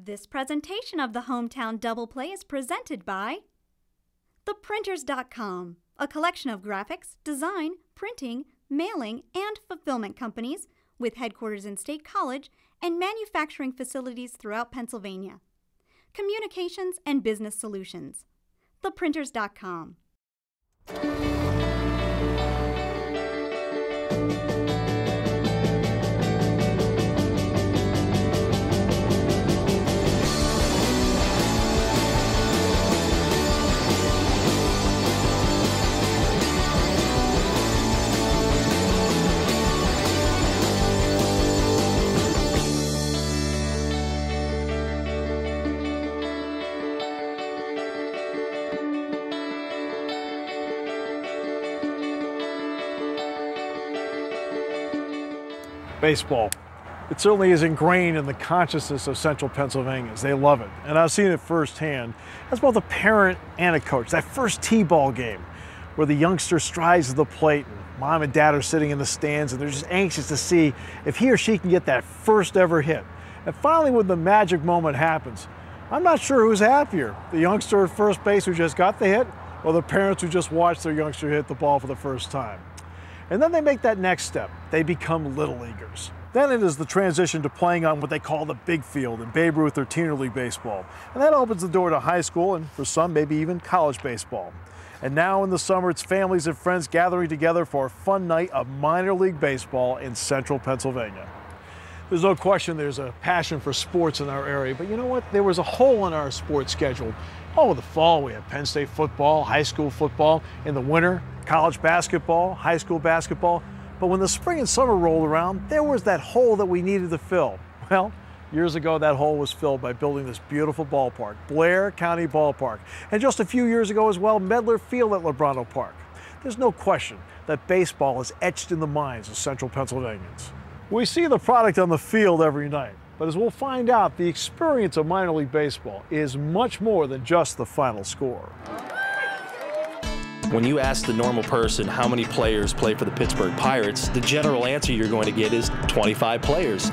This presentation of the Hometown Double Play is presented by theprinters.com, a collection of graphics, design, printing, mailing, and fulfillment companies with headquarters in State College and manufacturing facilities throughout Pennsylvania. Communications and business solutions. theprinters.com. Baseball. It certainly is ingrained in the consciousness of Central Pennsylvanians. They love it. And I've seen it firsthand as both a parent and a coach. That first T-ball game where the youngster strides to the plate and mom and dad are sitting in the stands and they're just anxious to see if he or she can get that first ever hit. And finally, when the magic moment happens, I'm not sure who's happier, the youngster at first base who just got the hit or the parents who just watched their youngster hit the ball for the first time. And then they make that next step. They become Little Leaguers. Then it is the transition to playing on what they call the big field in Babe Ruth or Teen League baseball. And that opens the door to high school and for some maybe even college baseball. And now in the summer, it's families and friends gathering together for a fun night of minor league baseball in Central Pennsylvania. There's no question there's a passion for sports in our area, but you know what? There was a hole in our sports schedule. Oh, in the fall, we have Penn State football, high school football. In the winter, college basketball, high school basketball. But when the spring and summer rolled around, there was that hole that we needed to fill. Well, years ago, that hole was filled by building this beautiful ballpark, Blair County Ballpark. And just a few years ago as well, Medler Field at Lebrano Park. There's no question that baseball is etched in the minds of Central Pennsylvanians. We see the product on the field every night. But as we'll find out, the experience of minor league baseball is much more than just the final score. When you ask the normal person how many players play for the Pittsburgh Pirates, the general answer you're going to get is 25 players.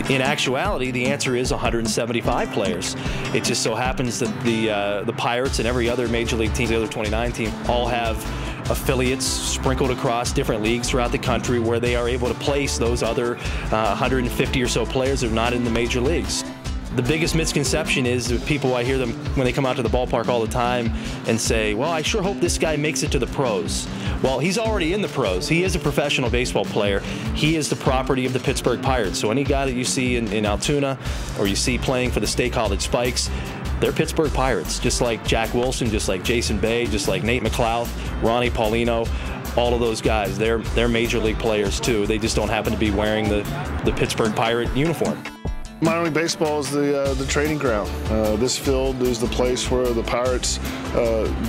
In actuality, the answer is 175 players. It just so happens that the Pirates and every other major league team, the other 29 teams, all have affiliates sprinkled across different leagues throughout the country where they are able to place those other 150 or so players that are not in the major leagues. The biggest misconception is that people, I hear them when they come out to the ballpark all the time and say, well, I sure hope this guy makes it to the pros. Well, he's already in the pros. He is a professional baseball player. He is the property of the Pittsburgh Pirates. So any guy that you see in Altoona or you see playing for the State College Spikes, they're Pittsburgh Pirates, just like Jack Wilson, just like Jason Bay, just like Nate McLeod, Ronnie Paulino, all of those guys. They're major league players too. They just don't happen to be wearing the Pittsburgh Pirate uniform. Minor league baseball is the training ground. This field is the place where the Pirates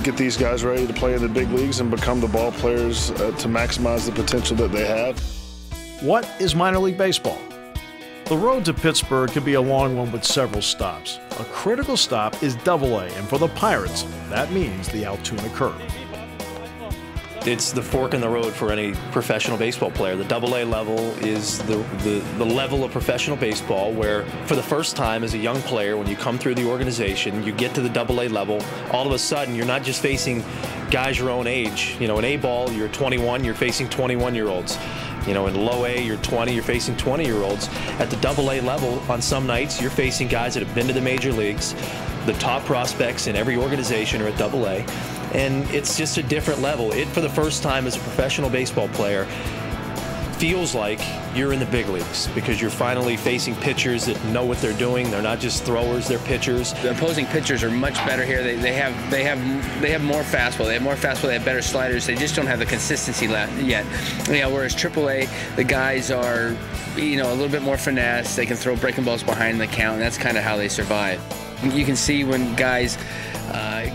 get these guys ready to play in the big leagues and become the ball players to maximize the potential that they have. What is minor league baseball? The road to Pittsburgh can be a long one with several stops. A critical stop is AA, and for the Pirates, that means the Altoona curve. It's the fork in the road for any professional baseball player. The AA level is the level of professional baseball where, for the first time as a young player, when you come through the organization, you get to the AA level, all of a sudden you're not just facing guys your own age. You know, in A-ball, you're 21, you're facing 21-year-olds. You know, in low A, you're 20, you're facing 20-year-olds. At the AA level, on some nights, you're facing guys that have been to the major leagues. The top prospects in every organization are at AA. And it's just a different level. It, for the first time as a professional baseball player, feels like you're in the big leagues because you're finally facing pitchers that know what they're doing. They're not just throwers, they're pitchers. The opposing pitchers are much better here. They have more fastball. They have more fastball. They have better sliders. They just don't have the consistency yet. You know, whereas AAA, the guys are, you know, a little bit more finesse. They can throw breaking balls behind the count, and that's kind of how they survive. You can see when guys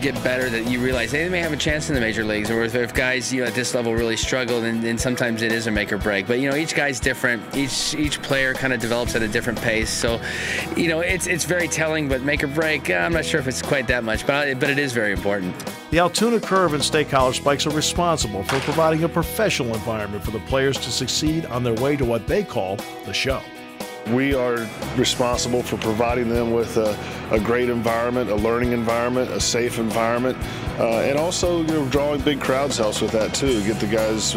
get better that you realize they may have a chance in the major leagues, or if guys, you know, at this level really struggle, then sometimes it is a make or break. But you know, each guy's different. Each player kind of develops at a different pace. So, you know, it's very telling. But make or break, I'm not sure if it's quite that much, but it is very important. The Altoona Curve and State College Spikes are responsible for providing a professional environment for the players to succeed on their way to what they call the show. We are responsible for providing them with a great environment, a learning environment, a safe environment, and also drawing big crowds helps with that too. Get the guys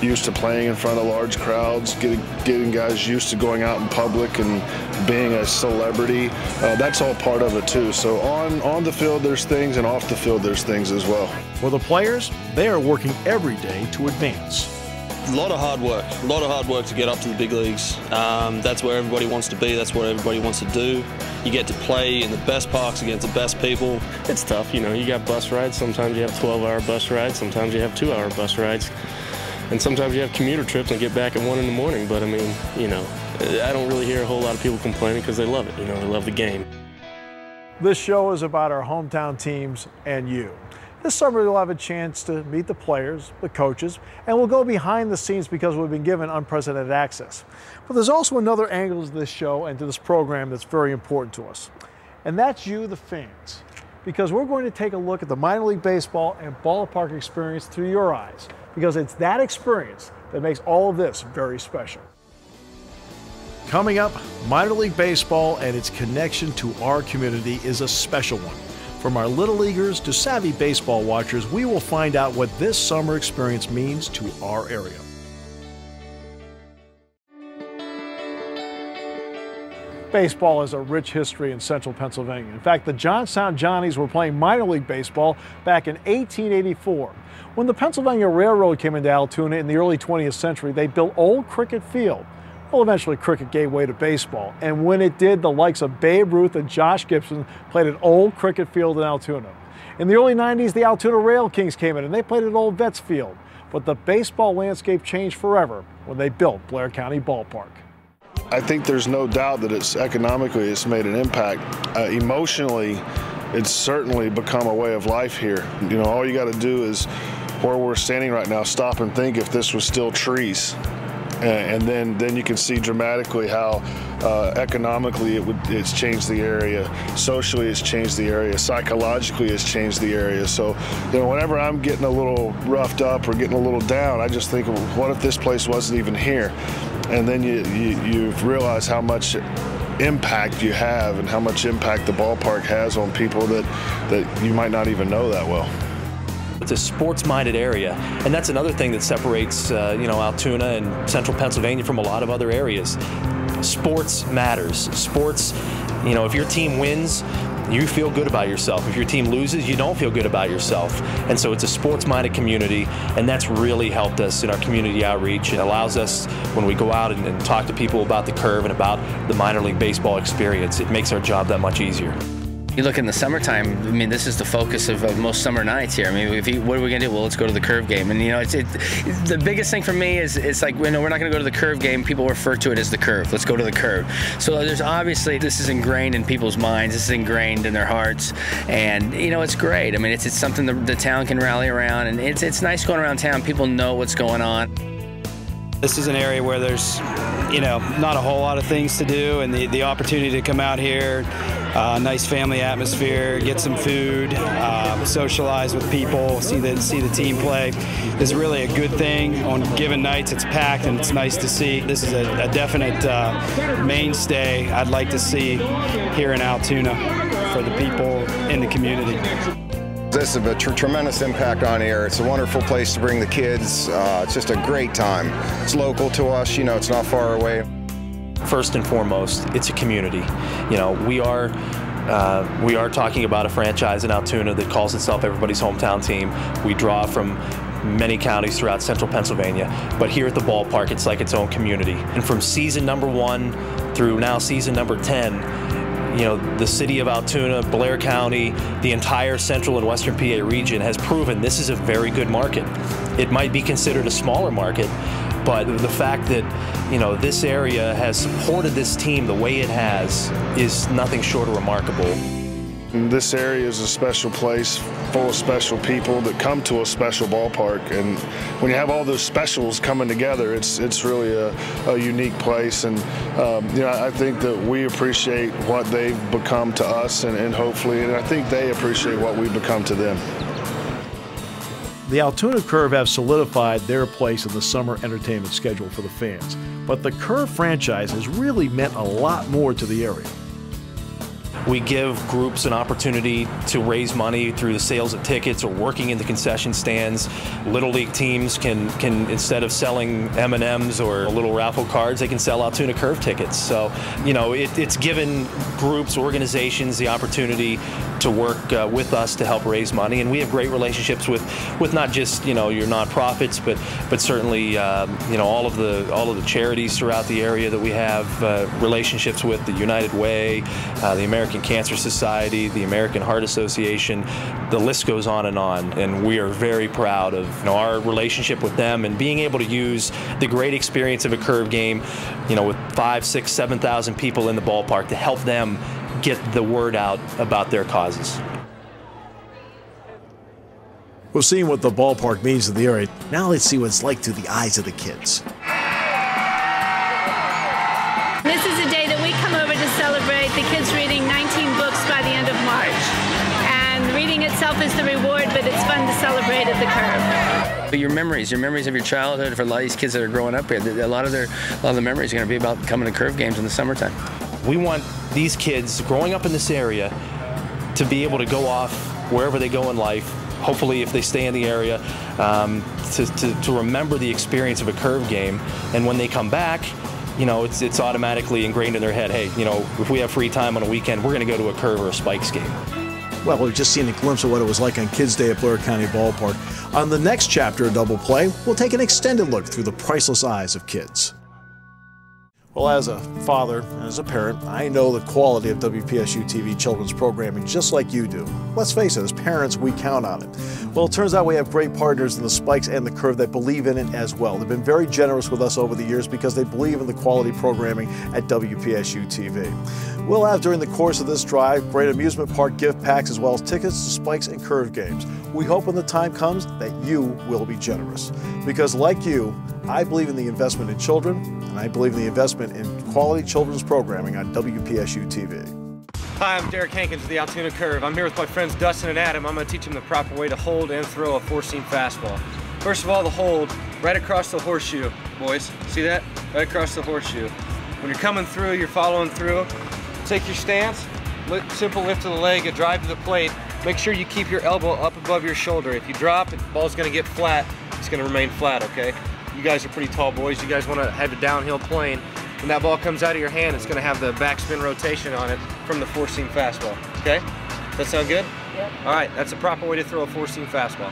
used to playing in front of large crowds, getting guys used to going out in public and being a celebrity. That's all part of it too. So on the field there's things, and off the field there's things as well. For the players, they are working every day to advance. A lot of hard work to get up to the big leagues. That's where everybody wants to be. That's what everybody wants to do. You get to play in the best parks against the best people. It's tough, you got bus rides. Sometimes you have 12-hour bus rides. Sometimes you have 2-hour bus rides. And sometimes you have commuter trips and get back at 1 in the morning. But I mean, I don't really hear a whole lot of people complaining because they love it. They love the game. This show is about our hometown teams and you. This summer we'll have a chance to meet the players, the coaches, and we'll go behind the scenes because we've been given unprecedented access. But there's also another angle to this show and to this program that's very important to us. And that's you, the fans. Because we're going to take a look at the minor league baseball and ballpark experience through your eyes. Because it's that experience that makes all of this very special. Coming up, minor league baseball and its connection to our community is a special one. From our little leaguers to savvy baseball watchers, we will find out what this summer experience means to our area. Baseball has a rich history in central Pennsylvania. In fact, the Johnstown Johnnies were playing minor league baseball back in 1884. When the Pennsylvania Railroad came into Altoona in the early 20th century, they built Old Cricket Field. Well, eventually cricket gave way to baseball, and when it did, the likes of Babe Ruth and Josh Gibson played at Old Cricket Field in Altoona. In the early 90s, the Altoona Rail Kings came in and they played at Old Vets Field. But the baseball landscape changed forever when they built Blair County Ballpark. I think there's no doubt that it's made an impact. Emotionally, it's certainly become a way of life here. All you got to do is, where we're standing right now, stop and think if this was still trees. And then you can see dramatically how economically it's changed the area, socially it's changed the area, psychologically it's changed the area. So, whenever I'm getting a little roughed up or getting a little down, I just think, what if this place wasn't even here? And then you realize how much impact you have and how much impact the ballpark has on people that you might not even know that well. It's a sports-minded area, and that's another thing that separates, Altoona and central Pennsylvania from a lot of other areas. Sports matters. Sports, if your team wins, you feel good about yourself. If your team loses, you don't feel good about yourself. And so it's a sports-minded community, and that's really helped us in our community outreach. It allows us, when we go out and talk to people about the curve and about the minor league baseball experience, it makes our job that much easier. You look in the summertime, this is the focus of most summer nights here. What are we going to do? Well, let's go to the curve game. And, it's the biggest thing for me is it's like, we're not going to go to the curve game. People refer to it as the curve. Let's go to the curve. So there's obviously, this is ingrained in people's minds. This is ingrained in their hearts. And, it's great. It's something the town can rally around. And it's nice going around town. People know what's going on. This is an area where there's, not a whole lot of things to do, and the opportunity to come out here, nice family atmosphere, get some food, socialize with people, see the team play is really a good thing. On given nights, it's packed and it's nice to see. This is a definite mainstay I'd like to see here in Altoona for the people in the community. This is a tremendous impact on here. It's a wonderful place to bring the kids. It's just a great time. It's local to us, it's not far away. First and foremost, it's a community. We are talking about a franchise in Altoona that calls itself everybody's hometown team. We draw from many counties throughout central Pennsylvania, but here at the ballpark, it's like its own community. And from season number 1 through now season number 10, the city of Altoona, Blair County, the entire central and western PA region has proven this is a very good market. It might be considered a smaller market, but the fact that, this area has supported this team the way it has is nothing short of remarkable. This area is a special place full of special people that come to a special ballpark, and when you have all those specials coming together, it's really a unique place. And I think that we appreciate what they've become to us, and hopefully, and I think they appreciate what we've become to them. The Altoona Curve have solidified their place in the summer entertainment schedule for the fans, but the Curve franchise has really meant a lot more to the area. We give groups an opportunity to raise money through the sales of tickets or working in the concession stands. Little League teams can instead of selling M&Ms or little raffle cards, they can sell Altoona Curve tickets. So, you know, it's given groups, organizations the opportunity to work with us to help raise money, and we have great relationships with not just, you know, your nonprofits, but certainly you know, all of the charities throughout the area that we have relationships with, the United Way, the American Cancer Society, the American Heart Association. The list goes on, and we are very proud of, you know, our relationship with them and being able to use the great experience of a Curve game, you know, with 5,000, 6,000, 7,000 people in the ballpark to help them get the word out about their causes. We've seen what the ballpark means to the area. Now let's see what it's like through the eyes of the kids. This is a day that we come over to celebrate the kids reading 19 books by the end of March. And reading itself is the reward, but it's fun to celebrate at the Curve. But your memories of your childhood, for a lot of these kids that are growing up here, a lot of the memories are going to be about coming to Curve games in the summertime. We want these kids growing up in this area to be able to go off wherever they go in life, hopefully if they stay in the area, to remember the experience of a Curve game. And when they come back, you know, it's automatically ingrained in their head, hey, you know, if we have free time on a weekend, we're going to go to a Curve or a Spikes game. Well, we've just seen a glimpse of what it was like on Kids Day at Blair County Ballpark. On the next chapter of Double Play, we'll take an extended look through the priceless eyes of kids. Well, as a father and as a parent, I know the quality of WPSU TV children's programming just like you do. Let's face it, as parents, we count on it. Well, it turns out we have great partners in the Spikes and the Curve that believe in it as well. They've been very generous with us over the years because they believe in the quality programming at WPSU TV. We'll have, during the course of this drive, great amusement park gift packs as well as tickets to Spikes and Curve games. We hope when the time comes that you will be generous. Because like you, I believe in the investment in children, and I believe in the investment in quality children's programming on WPSU TV. Hi, I'm Derek Hankins of the Altoona Curve. I'm here with my friends Dustin and Adam. I'm going to teach them the proper way to hold and throw a four-seam fastball. First of all, the hold, right across the horseshoe, boys. See that? Right across the horseshoe. When you're coming through, you're following through, take your stance, simple lift of the leg, a drive to the plate. Make sure you keep your elbow up above your shoulder. If you drop, the ball's going to get flat. It's going to remain flat, okay? You guys are pretty tall boys. You guys want to have a downhill plane. When that ball comes out of your hand, it's going to have the backspin rotation on it from the four-seam fastball, okay? Does that sound good? Yep. All right, that's the proper way to throw a four-seam fastball.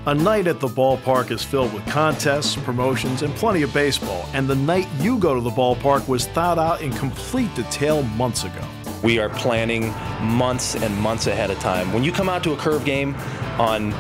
A night at the ballpark is filled with contests, promotions, and plenty of baseball. And the night you go to the ballpark was thought out in complete detail months ago. We are planning months and months ahead of time. When you come out to a Curve game on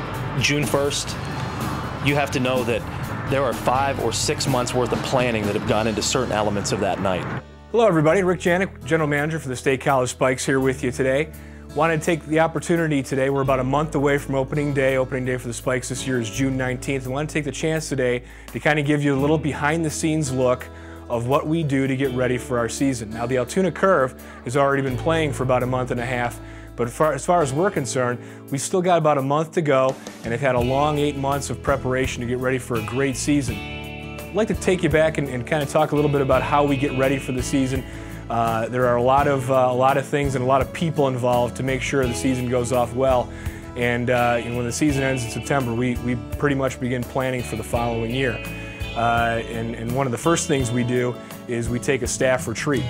June 1st, you have to know that there are 5 or 6 months worth of planning that have gone into certain elements of that night. Hello everybody, Rick Janik, General Manager for the State College Spikes here with you today. Wanted to take the opportunity today, we're about a month away from opening day. Opening day for the Spikes this year is June 19th. I want to take the chance today to kind of give you a little behind the scenes look of what we do to get ready for our season. Now the Altoona Curve has already been playing for about a month and a half, but as far as we're concerned, we still got about a month to go and have had a long 8 months of preparation to get ready for a great season. I'd like to take you back and kind of talk a little bit about how we get ready for the season. There are a lot of things and a lot of people involved to make sure the season goes off well. And when the season ends in September, we pretty much begin planning for the following year. And one of the first things we do is we take a staff retreat.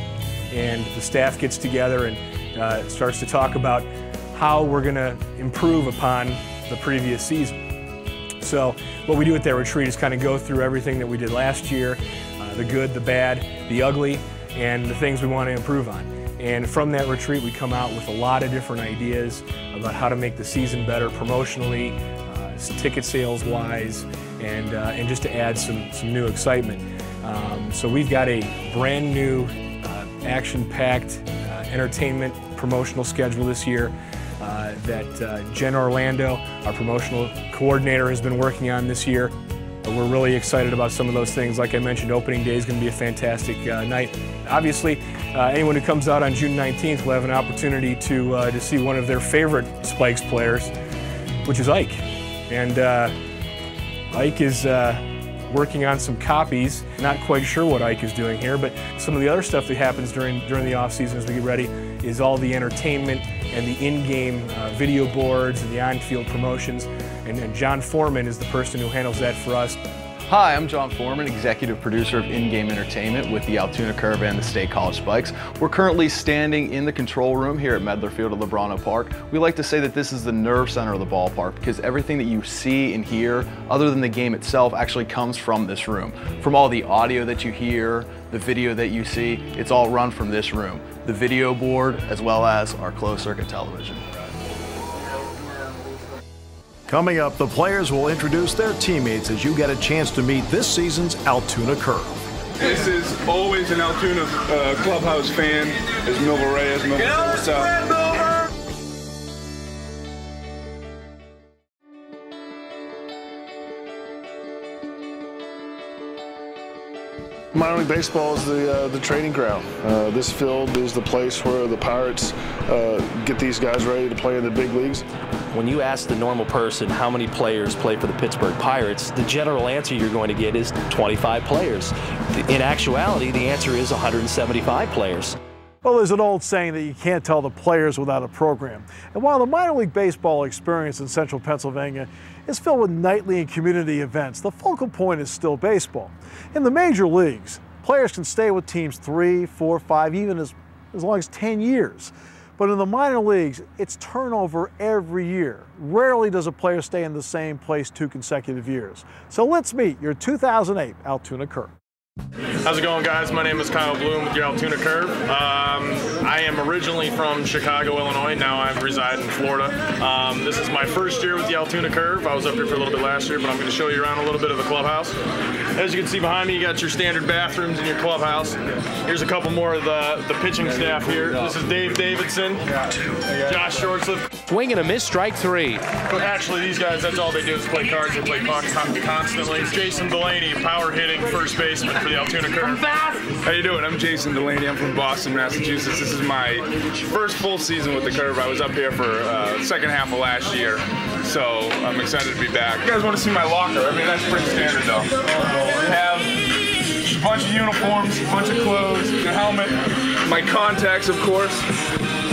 And the staff gets together and starts to talk about how we're going to improve upon the previous season. So what we do at that retreat is kind of go through everything that we did last year, the good, the bad, the ugly, and the things we want to improve on. And from that retreat, we come out with a lot of different ideas about how to make the season better promotionally, ticket sales wise, and just to add some new excitement. So we've got a brand new action-packed entertainment promotional schedule this year that Jen Orlando, our promotional coordinator, has been working on this year. We're really excited about some of those things. Like I mentioned, opening day is going to be a fantastic night. Obviously, anyone who comes out on June 19th will have an opportunity to see one of their favorite Spikes players, which is Ike. And Ike is working on some copies. Not quite sure what Ike is doing here, but some of the other stuff that happens during the off season as we get ready is all the entertainment and the in-game video boards and the on-field promotions. And John Foreman is the person who handles that for us. Hi, I'm John Foreman, Executive Producer of In-Game Entertainment with the Altoona Curve and the State College Spikes. We're currently standing in the control room here at Medler Field at Lebrano Park. We like to say that this is the nerve center of the ballpark because everything that you see and hear, other than the game itself, actually comes from this room. From all the audio that you hear, the video that you see, it's all run from this room. The video board, as well as our closed-circuit television. Coming up, the players will introduce their teammates as you get a chance to meet this season's Altoona Curve. This is always an Altoona clubhouse fan. Is Milva Reyes. Milva, what's up? Minor league baseball is the training ground. This field is the place where the Pirates get these guys ready to play in the big leagues. When you ask the normal person how many players play for the Pittsburgh Pirates, the general answer you're going to get is 25 players. In actuality, the answer is 175 players. Well, there's an old saying that you can't tell the players without a program. And while the minor league baseball experience in central Pennsylvania is filled with nightly and community events, the focal point is still baseball. In the major leagues, players can stay with teams 3, 4, 5, even as long as 10 years. But in the minor leagues, it's turnover every year. Rarely does a player stay in the same place 2 consecutive years. So let's meet your 2008 Altoona Curve. How's it going, guys? My name is Kyle Bloom with your Altoona Curve. I am originally from Chicago, Illinois. Now I reside in Florida. This is my first year with the Altoona Curve. I was up here for a little bit last year, but I'm going to show you around a little bit of the clubhouse. As you can see behind me, you got your standard bathrooms in your clubhouse. Here's a couple more of the pitching staff here. This is Dave Davidson, Josh Shortslip. Swing and a miss, strike 3. But actually, these guys, that's all they do is play cards. They play puck constantly. Jason Delaney, power hitting first baseman for the Altoona Curve. How you doing? I'm Jason Delaney. I'm from Boston, Massachusetts. This is my first full season with the Curve. I was up here for second half of last year, so I'm excited to be back. You guys want to see my locker? I mean, that's pretty standard though. I have a bunch of uniforms, a bunch of clothes, a helmet, my contacts, of course.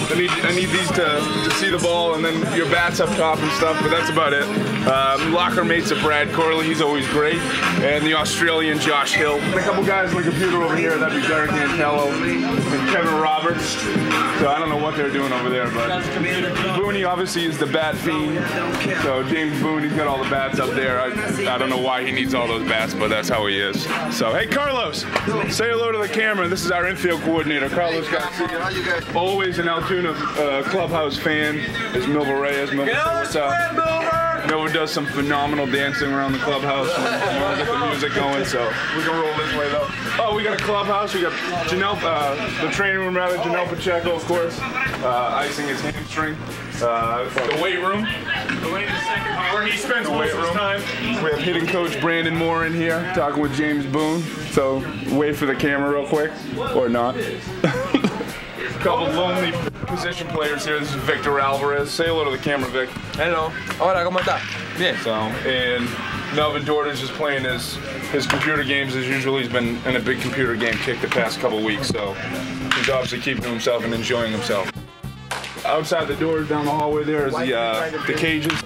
I need these to see the ball, and then your bats up top and stuff, but that's about it. Locker mates of Brad Corley, he's always great, and the Australian Josh Hill. And a couple guys on the computer over here, that'd be Derek Antello and Kevin Roberts. So I don't know what they're doing over there, but Booney obviously is the bat fiend. So James Boone, he's got all the bats up there. I don't know why he needs all those bats, but that's how he is. So hey, Carlos, say hello to the camera. This is our infield coordinator, Carlos Garcia. Always an Altoona clubhouse fan is Milva Reyes. Milva, what's up? Milva does some phenomenal dancing around the clubhouse when we get the music going, so we can roll this way though. Oh, we got a clubhouse. We got Janelle, the training room rather, Janelle Pacheco, of course, icing his hamstring. The weight room. Where he spends most of his time. We have hitting coach Brandon Moore in here talking with James Boone. So wait for the camera real quick, or not. Couple lonely position players here. This is Victor Alvarez. Say hello to the camera, Vic. Hello. Hola, ¿cómo está? Bien. So, and Melvin Dorder's just playing his computer games as usual. He's been in a big computer game kick the past couple weeks, so he's obviously keeping to himself and enjoying himself. Outside the doors down the hallway there is the cages.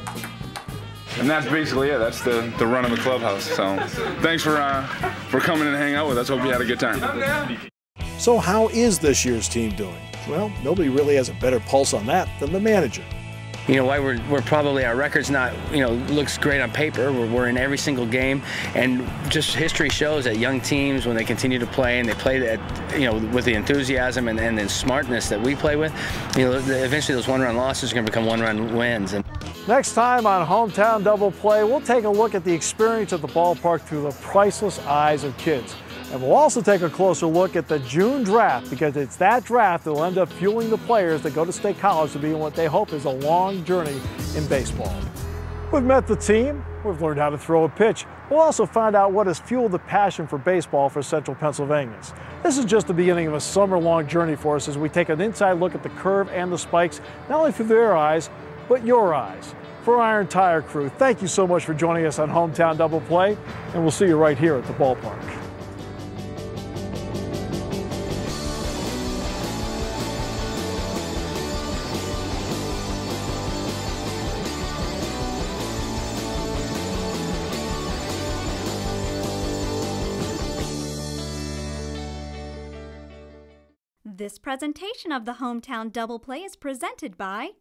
And that's basically it. That's the run of the clubhouse. So, thanks for coming and hanging out with us. Hope you had a good time. So how is this year's team doing? Well, nobody really has a better pulse on that than the manager. You know, why we're probably, our record's not, you know, looks great on paper. We're in every single game, and just history shows that young teams, when they continue to play and they play at, you know, with the enthusiasm and the smartness that we play with, you know, eventually those one-run losses are going to become one-run wins. And next time on Hometown Double Play, we'll take a look at the experience at the ballpark through the priceless eyes of kids. And we'll also take a closer look at the June draft, because it's that draft that will end up fueling the players that go to State College to be what they hope is a long journey in baseball. We've met the team, we've learned how to throw a pitch. We'll also find out what has fueled the passion for baseball for Central Pennsylvanians. This is just the beginning of a summer-long journey for us as we take an inside look at the Curve and the Spikes, not only through their eyes, but your eyes. For our entire crew, thank you so much for joining us on Hometown Double Play, and we'll see you right here at the ballpark. This presentation of the Hometown Double Play is presented by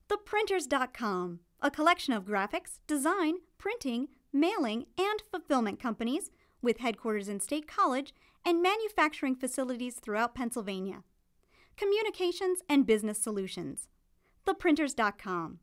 theprinters.com, a collection of graphics, design, printing, mailing, and fulfillment companies with headquarters in State College and manufacturing facilities throughout Pennsylvania. Communications and business solutions. theprinters.com.